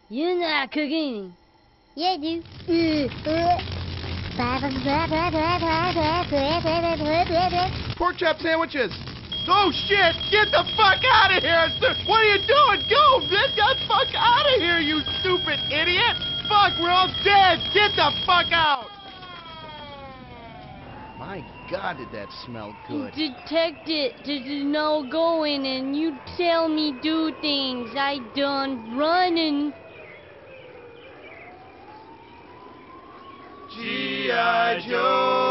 You're not cooking. Yeah, I do. Pork chop sandwiches. Oh shit! Get the fuck out of here! What are you doing? Go! Get the fuck out of here, you stupid idiot! Fuck, we're all dead! Get the fuck out! My God, did that smell good? Detect it. There's no going, and you tell me do things. I done running. G.I. Joe!